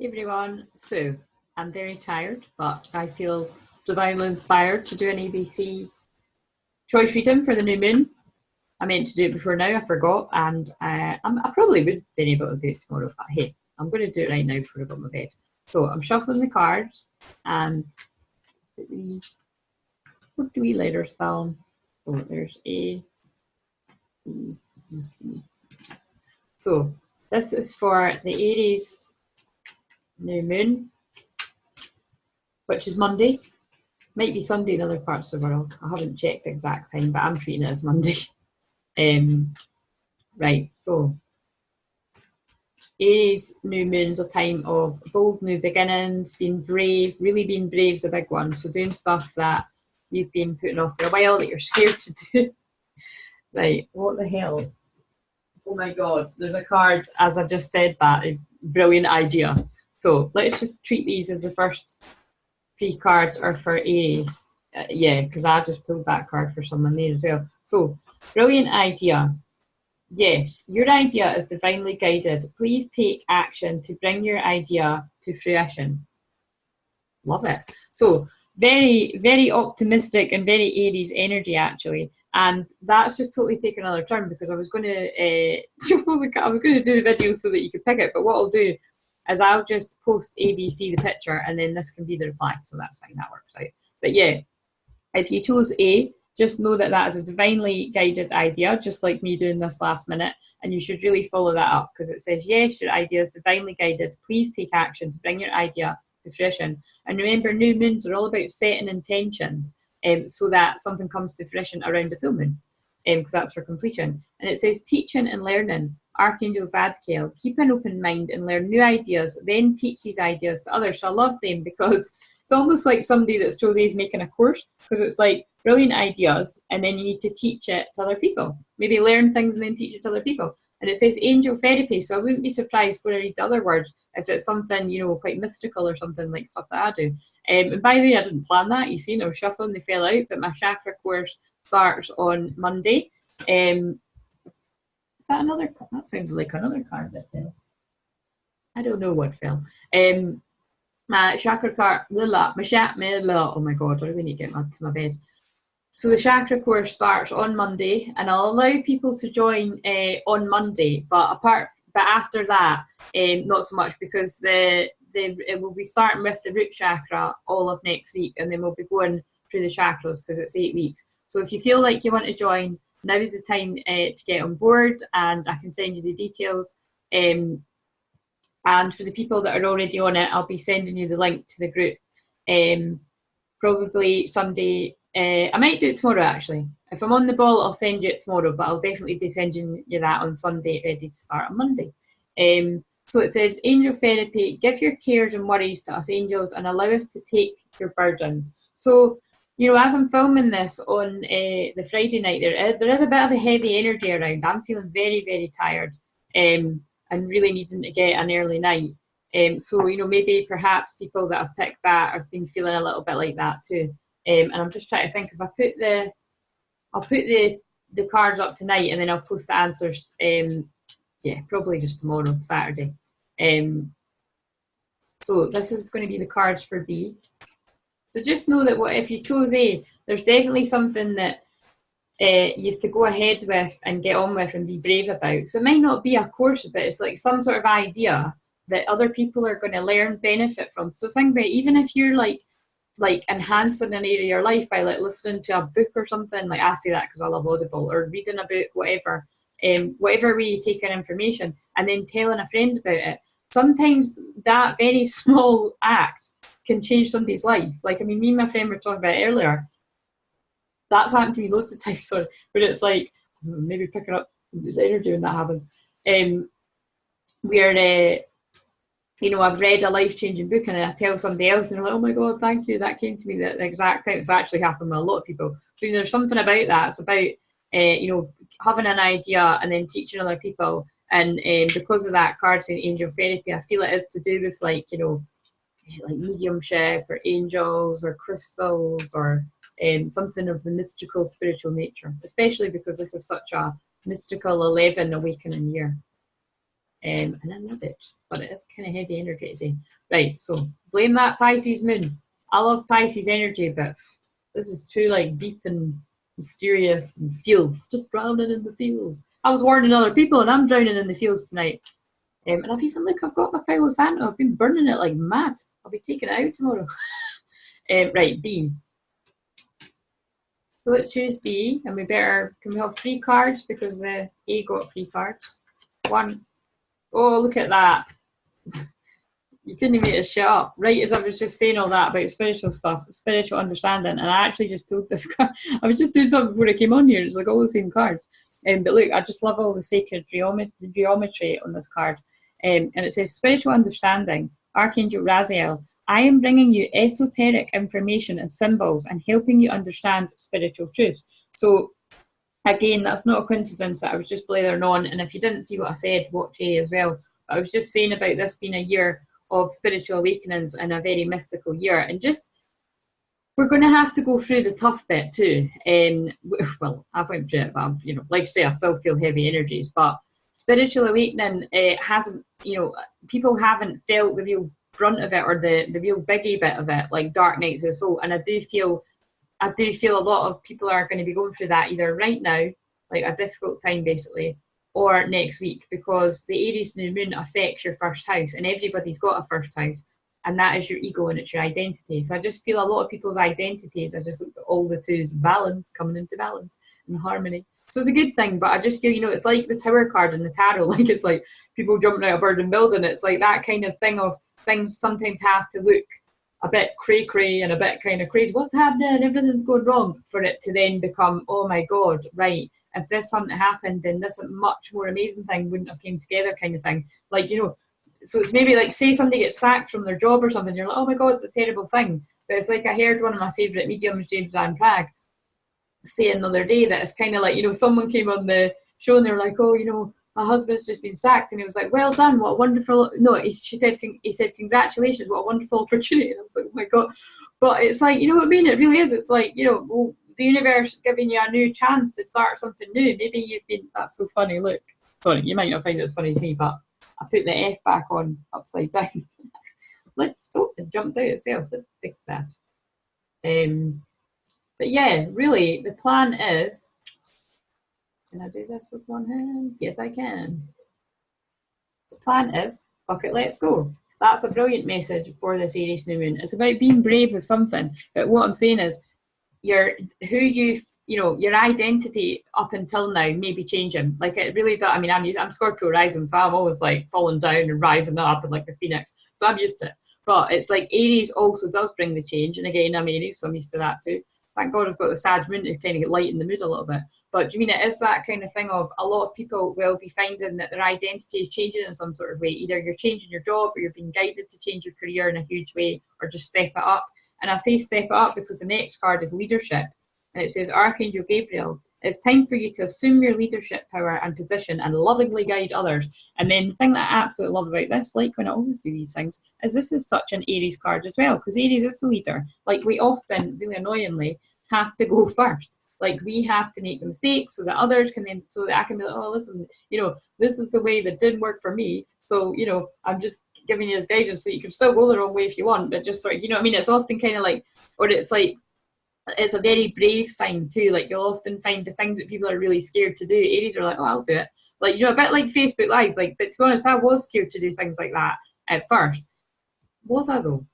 Hey everyone, so I'm very tired, but I feel divinely inspired to do an ABC choice reading for the new moon. I meant to do it before now, I forgot, and I probably would have been able to do it tomorrow, but hey, I'm going to do it right now before I go to my bed. So I'm shuffling the cards, and what do we letters down? So there's A, B, and C. So this is for the Aries new moon, which is Monday. Might be Sunday in other parts of the world. I haven't checked the exact time, but I'm treating it as Monday. Right, so Aries new moon's a time of bold new beginnings, being brave. Really being brave is a big one. So doing stuff that you've been putting off for a while that you're scared to do. Right, what the hell? Oh my God, there's a card, as I just said that, a brilliant idea. So let's just treat these as the first 3 cards are for Aries. Yeah, because I just pulled that card for someone there as well. So, brilliant idea. Yes, your idea is divinely guided. Please take action to bring your idea to fruition. Love it. So, very, very optimistic and very Aries energy, actually. And that's just totally taken another turn because I was going to shuffle the I was going to do the video so that you could pick it. But what I'll do is I'll just post ABC, the picture, and then this can be the reply. So that's fine, that works out. But yeah, if you chose A, just know that that is a divinely guided idea, just like me doing this last minute, and you should really follow that up because it says, yes, your idea is divinely guided. Please take action to bring your idea to fruition. And remember, new moons are all about setting intentions so that something comes to fruition around the full moon, because that's for completion. And it says, teaching and learning. Archangel Zadkiel, keep an open mind and learn new ideas, then teach these ideas to others. So I love them because it's almost like somebody that's chose is making a course, because it's like brilliant ideas and then you need to teach it to other people. Maybe learn things and then teach it to other people. And it says angel therapy, so I wouldn't be surprised when I read the other words if it's something, you know, quite mystical or something like stuff that I do. And by the way, I didn't plan that. You see, I was shuffling, they fell out, but my chakra course starts on Monday. Is that another? That sounded like another card that fell. I don't know what fell. My chakra card, oh my God, I really need to get to my bed. So the chakra course starts on Monday, and I'll allow people to join on Monday, but after that, not so much, because it will be starting with the root chakra all of next week, and then we'll be going through the chakras because it's 8 weeks. So if you feel like you want to join, now is the time to get on board, and I can send you the details. And for the people that are already on it, I'll be sending you the link to the group. Probably someday. I might do it tomorrow, actually. If I'm on the ball, I'll send you it tomorrow, but I'll definitely be sending you that on Sunday, ready to start on Monday. So it says, angel therapy, give your cares and worries to us angels and allow us to take your burdens. So, you know, as I'm filming this on the Friday night, there is a bit of a heavy energy around. I'm feeling very, very tired and really needing to get an early night. So, you know, maybe perhaps people that have picked that have been feeling a little bit like that too. And I'm just trying to think, if I'll put the cards up tonight and then I'll post the answers. Yeah, probably just tomorrow, Saturday. So this is going to be the cards for B. So just know that if you chose A, there's definitely something that you have to go ahead with and get on with and be brave about. So it might not be a course, but it's like some sort of idea that other people are going to learn, benefit from. So think about it, even if you're like enhancing an area of your life by like listening to a book or something, like I say that because I love Audible, or reading a book, whatever, whatever way you take in information and then telling a friend about it. Sometimes that very small act can change somebody's life. Like, I mean, me and my friend were talking about it earlier. That's happened to me loads of times, sorry, but it's like, maybe picking up this energy when that happens. Where, you know, I've read a life-changing book and I tell somebody else and they're like, oh my God, thank you, that came to me at the exact time. It's actually happened with a lot of people. So, you know, there's something about that. It's about, you know, having an idea and then teaching other people. And because of that card saying angel therapy, I feel it is to do with, like, you know, like mediumship or angels or crystals or something of the mystical spiritual nature, especially because this is such a mystical 11 awakening year. And I love it, but it is kind of heavy energy today. Right, so blame that Pisces moon. I love Pisces energy, but this is too like deep and mysterious and feels, just drowning in the feels. I was warning other people and I'm drowning in the feels tonight. And I've even, look, I've got my Palo Santo. I've been burning it like mad. I'll be taking it out tomorrow. Right, B. So let's choose B, and we better, can we have 3 cards because the A got 3 cards. 1. Oh, look at that. You couldn't even get a shut up. Right as I was just saying all that about spiritual stuff, spiritual understanding, and I actually just pulled this card. I was just doing something before I came on here. It's like all the same cards. But look, I just love all the sacred geometry on this card. And it says, spiritual understanding, Archangel Raziel. I am bringing you esoteric information and symbols and helping you understand spiritual truths. So again, that's not a coincidence that I was just blathering on. And if you didn't see what I said, watch A as well. But I was just saying about this being a year of spiritual awakenings and a very mystical year. And just, we're going to have to go through the tough bit too. Well, I've went through it, but you know, like I say, I still feel heavy energies. But spiritual awakening hasn't, you know, people haven't felt the real brunt of it or the real biggie bit of it, like dark nights of the soul. And I do feel a lot of people are going to be going through that either right now, like a difficult time basically, or next week, because the Aries new moon affects your first house, and everybody's got a first house, and that is your ego and it's your identity. So I just feel a lot of people's identities, I just looked at all the twos, balance, coming into balance and harmony. So it's a good thing, but I just feel, you know, it's like the Tower card in the tarot, like it's like people jumping out of a burning building. It's like that kind of thing of things sometimes have to look a bit cray-cray and a bit kind of crazy. What's happening? Everything's going wrong, for it to then become, oh my God, right, if this hadn't happened, then this much more amazing thing wouldn't have came together kind of thing. Like, you know, so it's maybe like, say somebody gets sacked from their job or something, you're like, oh my God, it's a terrible thing. But it's like, I heard one of my favourite mediums, James Van Prague, saying the other day that it's kind of like, you know, someone came on the show and they were like, oh, you know, my husband's just been sacked, and he was like, well done, what a wonderful, no, he said congratulations, what a wonderful opportunity. And I was like, oh my God. But it's like, you know what I mean, it really is. It's like, you know, well, the universe is giving you a new chance to start something new. Maybe you've been, that's so funny, look, sorry, you might not find it as funny as me, but I put the F back on upside down. Let's, oh, it jumped out itself, let's fix that. But yeah, really, the plan is, can I do this with one hand? Yes, I can. The plan is, fuck it, let's go. That's a brilliant message for this Aries new moon. It's about being brave with something. But what I'm saying is, your identity up until now may be changing. Like it really does. I mean, I'm Scorpio rising, so I'm always like falling down and rising up and like the phoenix. So I'm used to it. But it's like Aries also does bring the change. And again, I'm Aries, so I'm used to that too. Thank God I've got the Sag moon to kind of lighten the mood a little bit. But do you mean it is that kind of thing of a lot of people will be finding that their identity is changing in some sort of way. Either you're changing your job or you're being guided to change your career in a huge way, or just step it up. And I say step it up because the next card is leadership. And it says, Archangel Gabriel, it's time for you to assume your leadership power and position and lovingly guide others. And then the thing that I absolutely love about this, like when I always do these things, is this is such an Aries card as well, because Aries is the leader. Like we often, really annoyingly, have to go first. Like we have to make the mistakes so that others can then, so that I can be like, oh, listen, you know, this is the way that didn't work for me. So, you know, I'm just giving you this guidance so you can still go the wrong way if you want, but just sort of, you know what I mean? It's often kind of like, or it's like, it's a very brave sign too. Like you'll often find the things that people are really scared to do, Aries are like, oh, I'll do it. Like, you know, a bit like Facebook Live. Like, but to be honest, I was scared to do things like that at first. Was I though?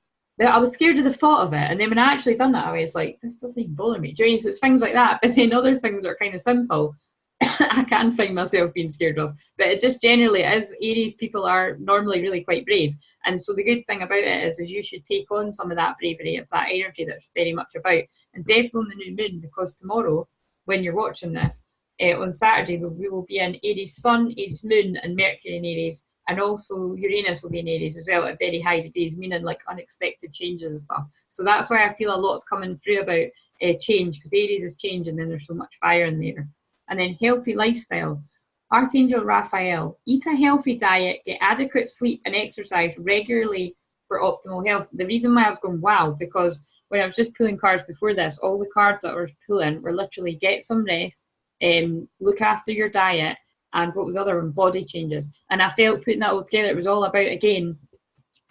I was scared of the thought of it, and then when I actually done that, I was like, this doesn't even bother me. Do you know, so it's things like that, but then other things are kind of simple. I can find myself being scared of, but it just generally is. Aries people are normally really quite brave, and so the good thing about it is you should take on some of that bravery, of that energy that's very much about, and definitely on the new moon, because tomorrow when you're watching this on Saturday we will be in Aries Sun, Aries Moon, and Mercury in Aries, and also Uranus will be in Aries as well at very high degrees, meaning like unexpected changes and stuff. So that's why I feel a lot's coming through about change, because Aries is change and then there's so much fire in there. And then healthy lifestyle. Archangel Raphael, eat a healthy diet, get adequate sleep and exercise regularly for optimal health. The reason why I was going, wow, because when I was just pulling cards before this, all the cards that I was pulling were literally get some rest, look after your diet, and what was the other one? Body changes. And I felt putting that all together, it was all about, again,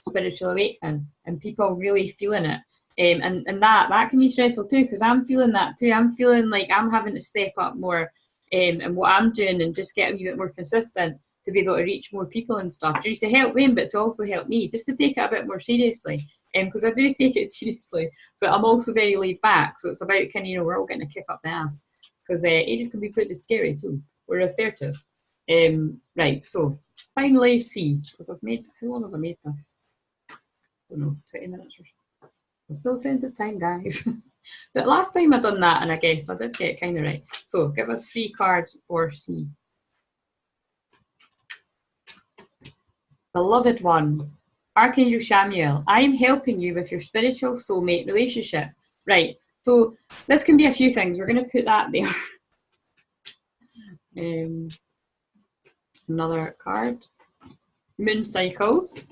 spiritual awakening and people really feeling it. And that can be stressful too, because I'm feeling that too. I'm feeling like I'm having to step up more and what I'm doing and just get a wee bit more consistent to be able to reach more people and stuff, just to help them, but to also help me, just to take it a bit more seriously. Because I do take it seriously, but I'm also very laid back. So it's about kind of, you know, we're all getting a kick up the ass, because Aries can be pretty scary too. We're assertive. Right, so finally C, because I've made, how long have I made this? I don't know, 20 minutes or so. No sense of time, guys. But last time I done that and I guessed, I did get it kind of right. So give us 3 cards for C. Beloved one, Archangel Chamuel, I am helping you with your spiritual soulmate relationship. Right, so this can be a few things. We're going to put that there. Another card. Moon cycles.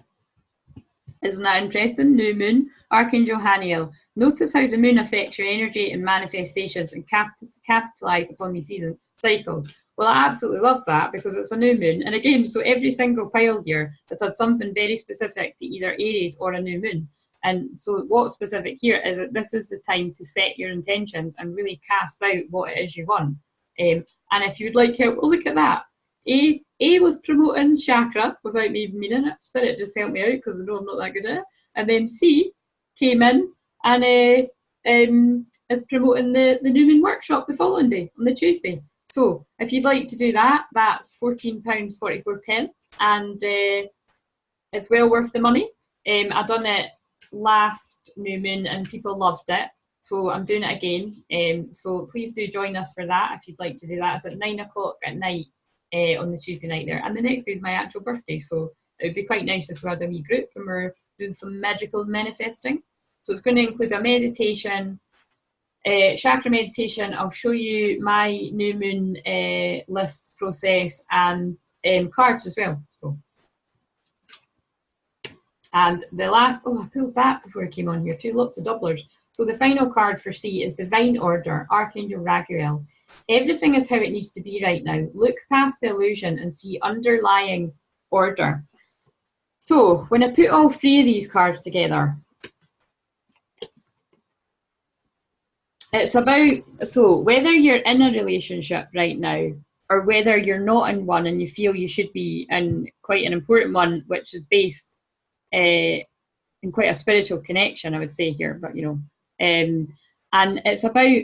Isn't that interesting? New moon, Archangel Haniel. Notice how the moon affects your energy and manifestations and capitalize upon these season cycles. Well, I absolutely love that because it's a new moon. And again, so every single pile here has had something very specific to either Aries or a new moon. And so what's specific here is that this is the time to set your intentions and really cast out what it is you want. And if you'd like help, well, look at that. A was promoting chakra without me even meaning it. Spirit just helped me out because I know I'm not that good at it. And then C came in and is promoting the new moon workshop the following day, on the Tuesday. So if you'd like to do that, that's £14.44, and it's well worth the money. I done it last new moon and people loved it. So I'm doing it again. So please do join us for that if you'd like to do that. It's at 9 o'clock at night on the Tuesday night there. And the next day is my actual birthday. So it would be quite nice if we had a wee group and we're doing some magical manifesting. So it's going to include a meditation, chakra meditation. I'll show you my new moon list process and cards as well. So, and the last, oh, I pulled that before I came on here too, lots of doublers. So the final card for C is Divine Order, Archangel Raguel. Everything is how it needs to be right now. Look past the illusion and see underlying order. So when I put all 3 of these cards together, it's about, so whether you're in a relationship right now or whether you're not in one and you feel you should be in quite an important one, which is based in quite a spiritual connection, I would say here, but you know, and it's about,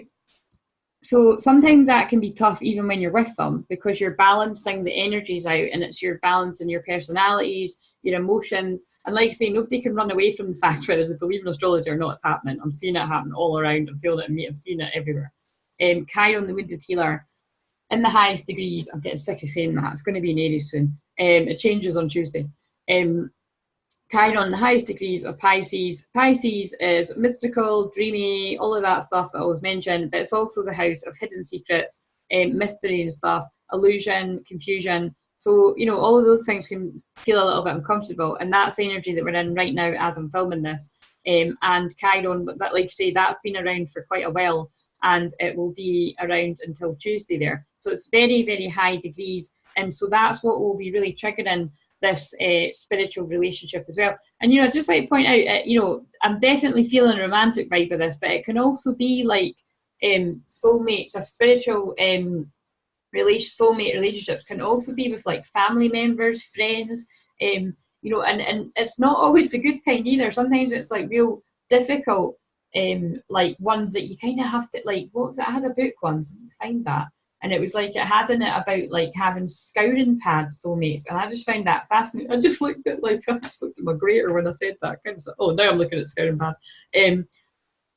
so sometimes that can be tough even when you're with them because you're balancing the energies out and it's your balancing your personalities, your emotions. And like I say, nobody can run away from the fact whether they believe in astrology or not, it's happening. I'm seeing it happen all around. I'm feeling it in me. I'm seeing it everywhere. Chiron, the wounded healer, in the highest degrees, I'm getting sick of saying that. It's going to be in Aries soon. It changes on Tuesday. Chiron, the highest degrees of Pisces. Pisces is mystical, dreamy, all of that stuff that I was mentioned, but it's also the house of hidden secrets, mystery and stuff, illusion, confusion. So, you know, all of those things can feel a little bit uncomfortable, and that's the energy that we're in right now as I'm filming this. And Chiron, but that, like I say, that's been around for quite a while, and it will be around until Tuesday there. So it's very, very high degrees, and so that's what will be really triggering this spiritual relationship as well. And, you know, just like point out, you know, I'm definitely feeling a romantic vibe of this, but it can also be like soulmates, of spiritual soulmate relationships can also be with like family members, friends, you know, and it's not always the good kind either. Sometimes it's like real difficult, like ones that you kind of have to, like, what was it? I had a book once, let me find that. And it was like, it had in it about like having scouring pad soulmates. And I just found that fascinating. I just looked at my grater when I said that. Kind of like, oh, now I'm looking at scouring pad. And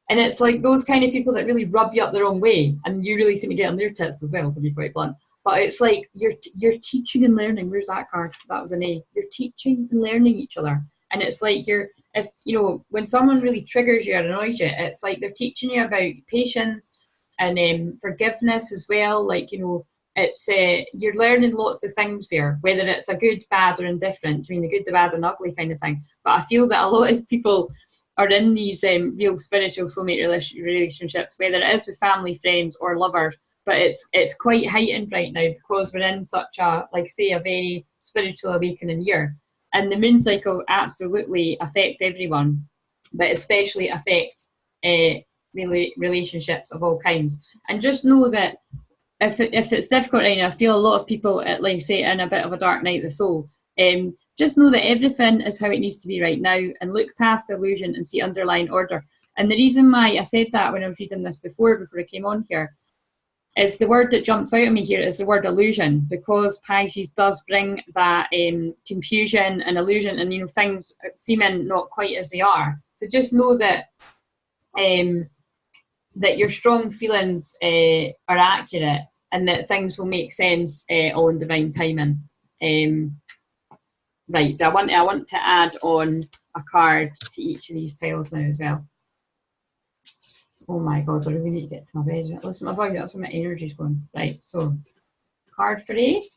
it's like those kind of people that really rub you up the wrong way. And you really seem to get on their tits as well, to be quite blunt. But it's like, you're teaching and learning. Where's that card? That was an A. You're teaching and learning each other. And it's like if, you know, when someone really triggers you or annoys you, it's like they're teaching you about patience, and forgiveness as well. Like, you know, it's you're learning lots of things there, whether it's a good, bad or indifferent, between the good, the bad and ugly kind of thing. But I feel that a lot of people are in these real spiritual soulmate relationships, whether it is with family, friends or lovers, but it's quite heightened right now because we're in such a, like say, a very spiritual awakening year. And the moon cycles absolutely affect everyone, but especially affect relationships of all kinds. And just know that if it's difficult right now, I feel a lot of people, like say, in a bit of a dark night of the soul. Just know that everything is how it needs to be right now, and look past the illusion and see underlying order. And the reason why I said that when I was reading this before I came on here, is the word that jumps out at me here is the word illusion, because Pisces does bring that confusion and illusion, and things seeming not quite as they are. So just know that that your strong feelings are accurate, and that things will make sense all in divine timing. Right, I want to add on a card to each of these piles now as well. Oh my God, I really need to get to my bed. Listen, my body, that's where my energy's going. Right, so card for A.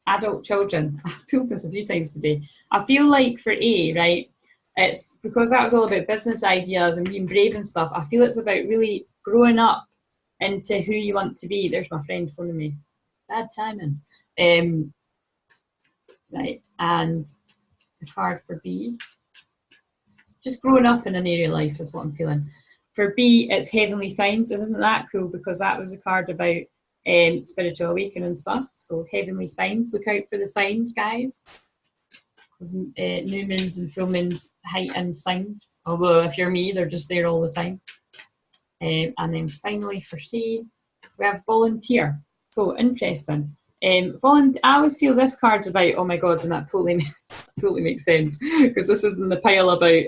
Adult children. I've pulled this a few times today. I feel like for A, right, it's because that was all about business ideas and being brave and stuff. I feel it's about really growing up into who you want to be. There's my friend phoning me. Bad timing. Right, and the card for B. Just growing up in an area of life is what I'm feeling. For B, it's heavenly signs. And isn't that cool? Because that was a card about spiritual awakening stuff. So heavenly signs. Look out for the signs, guys. Because new moons and full moons heighten signs. Although if you're me, they're just there all the time. And then finally for C, we have volunteer. So interesting. I always feel this card's about, oh my God, and that totally makes sense, because this is in the pile about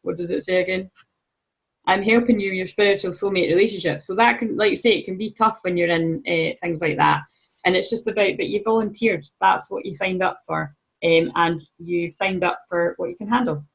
what does it say again? I'm helping you your spiritual soulmate relationship. So that can, like you say, it can be tough when you're in things like that, and it's just about, but you volunteered, that's what you signed up for, and you signed up for what you can handle,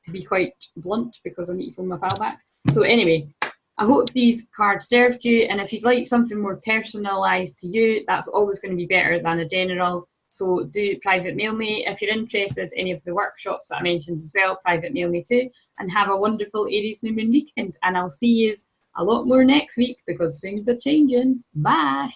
to be quite blunt, because I need to phone my pal back. So anyway, I hope these cards served you, and if you'd like something more personalised to you, that's always going to be better than a general. So do private mail me. If you're interested in any of the workshops that I mentioned as well, private mail me too. And have a wonderful Aries New Moon weekend. And I'll see you a lot more next week, because things are changing. Bye.